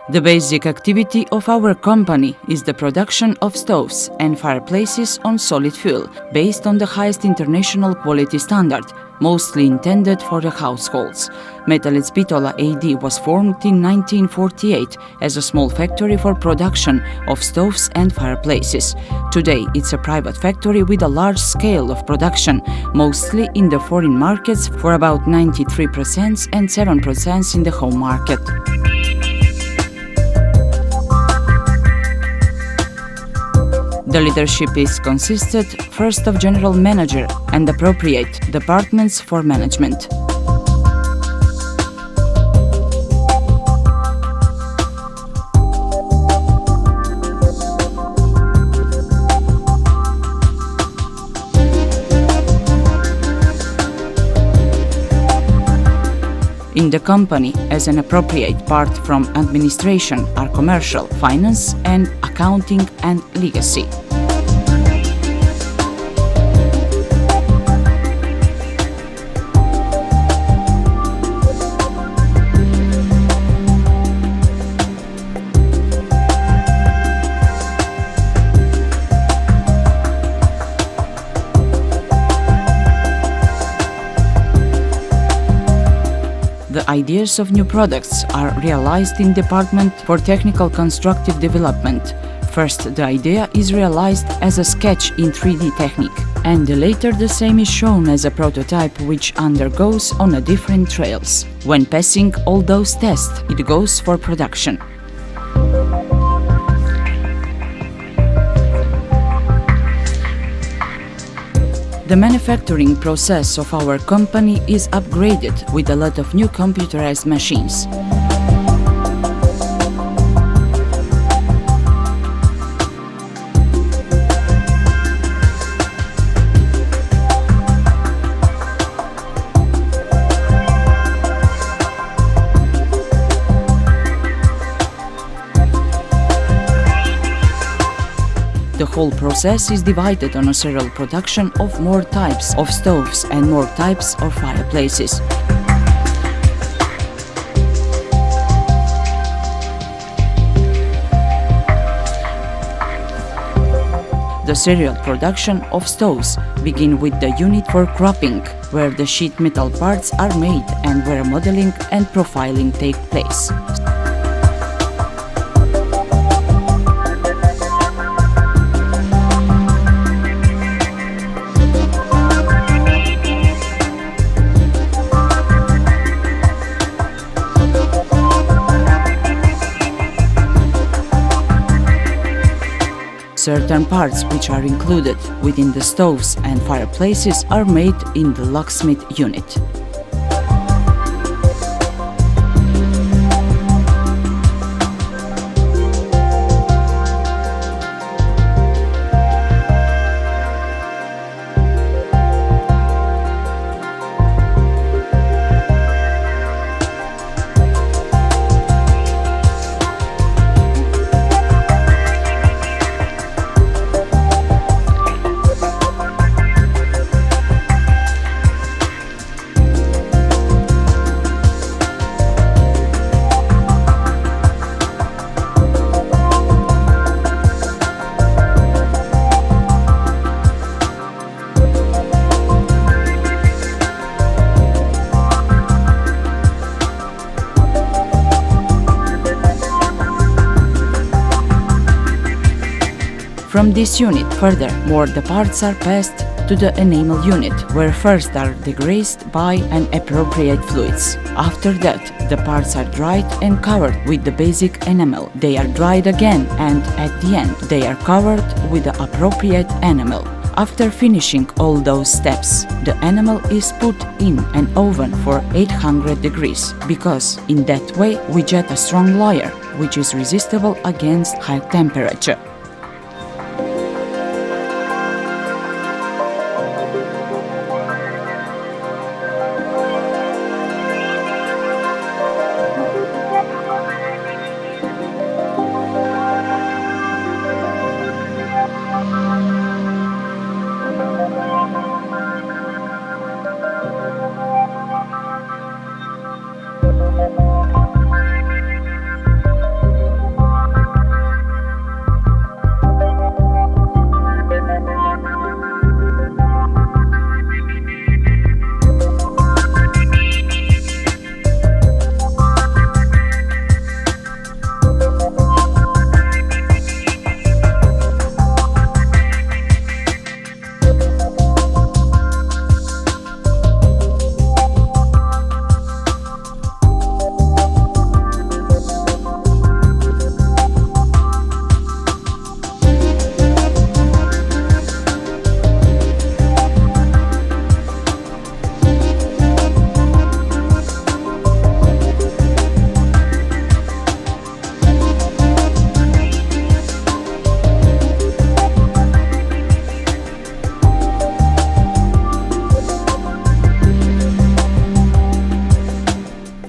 The basic activity of our company is the production of stoves and fireplaces on solid fuel, based on the highest international quality standard, mostly intended for the households. Metalec Bitola AD was formed in 1948 as a small factory for production of stoves and fireplaces. Today it's a private factory with a large scale of production, mostly in the foreign markets for about 93% and 7% in the home market. The leadership is consisted first of general manager and appropriate departments for management. In the company, as an appropriate part from administration are commercial, finance and accounting and legacy. The ideas of new products are realized in Department for Technical Constructive Development. First, the idea is realized as a sketch in 3D technique, and later the same is shown as a prototype which undergoes on a different trails. When passing all those tests, it goes for production. The manufacturing process of our company is upgraded with a lot of new computerized machines. The whole process is divided on a serial production of more types of stoves and more types of fireplaces. The serial production of stoves begin with the unit for cropping, where the sheet metal parts are made and where modeling and profiling take place. Certain parts which are included within the stoves and fireplaces are made in the locksmith unit. From this unit, furthermore, the parts are passed to the enamel unit, where first are degreased by an appropriate fluids. After that, the parts are dried and covered with the basic enamel. They are dried again, and at the end, they are covered with the appropriate enamel. After finishing all those steps, the enamel is put in an oven for 800 degrees, because in that way we get a strong layer, which is resistible against high temperature.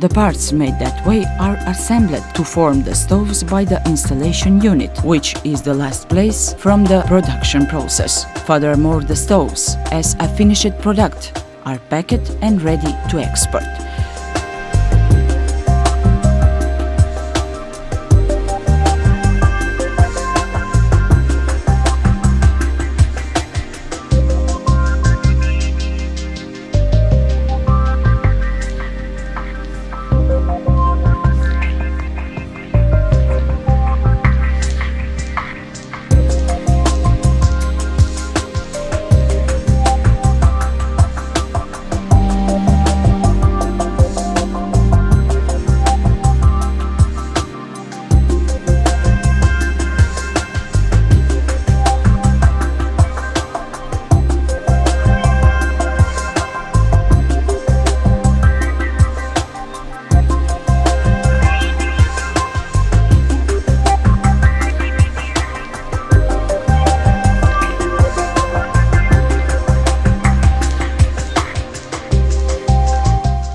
The parts made that way are assembled to form the stoves by the installation unit, which is the last place from the production process. Furthermore, the stoves, as a finished product, are packed and ready to export.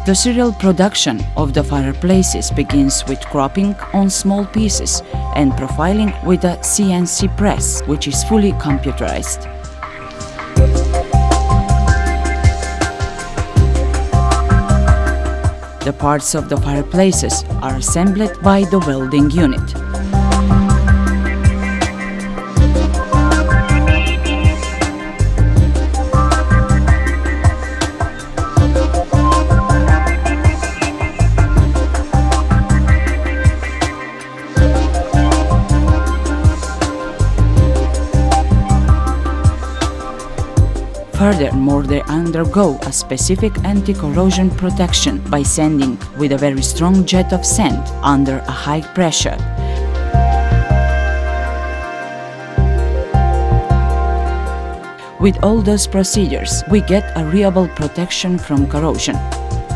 The serial production of the fireplaces begins with cropping on small pieces and profiling with a CNC press, which is fully computerized. The parts of the fireplaces are assembled by the welding unit. Furthermore, they undergo a specific anti-corrosion protection by sanding with a very strong jet of sand under a high pressure. With all those procedures, we get a reliable protection from corrosion.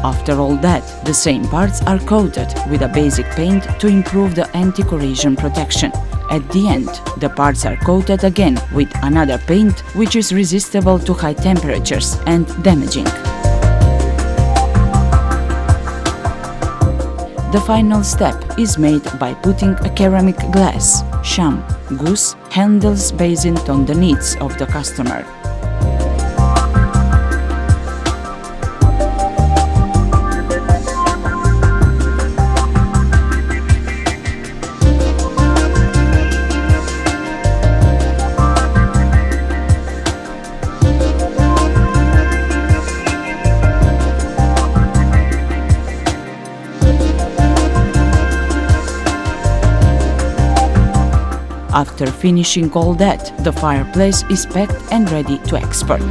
After all that, the same parts are coated with a basic paint to improve the anti-corrosion protection. At the end, the parts are coated again with another paint which is resistible to high temperatures and damaging. The final step is made by putting a ceramic glass, sham, goose, handles based on the needs of the customer. After finishing all that, the fireplace is packed and ready to export.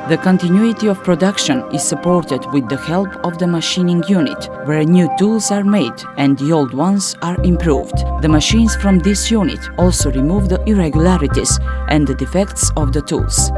The continuity of production is supported with the help of the machining unit, where new tools are made and the old ones are improved. The machines from this unit also remove the irregularities and the defects of the tools.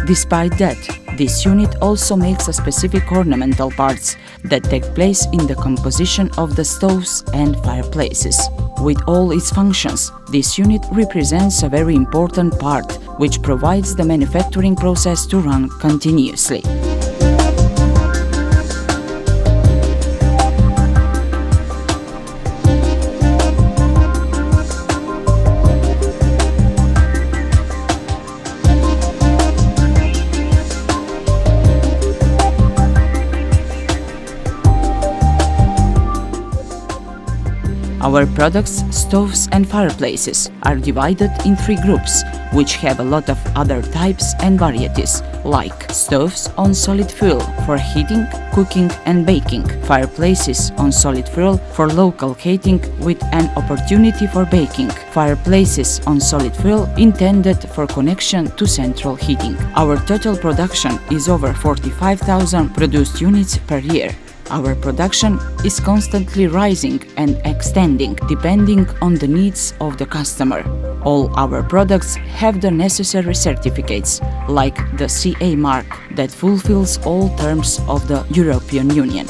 Despite that, this unit also makes a specific ornamental parts that take place in the composition of the stoves and fireplaces. With all its functions, this unit represents a very important part which provides the manufacturing process to run continuously. Our products, stoves and fireplaces are divided in 3 groups which have a lot of other types and varieties, like stoves on solid fuel for heating, cooking and baking, fireplaces on solid fuel for local heating with an opportunity for baking, fireplaces on solid fuel intended for connection to central heating. Our total production is over 45,000 produced units per year. Our production is constantly rising and extending depending on the needs of the customer. All our products have the necessary certificates, like the CA mark that fulfills all terms of the European Union.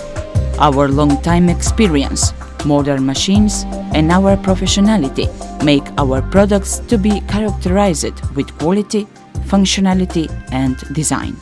Our long-time experience, modern machines and our professionality make our products to be characterized with quality, functionality and design.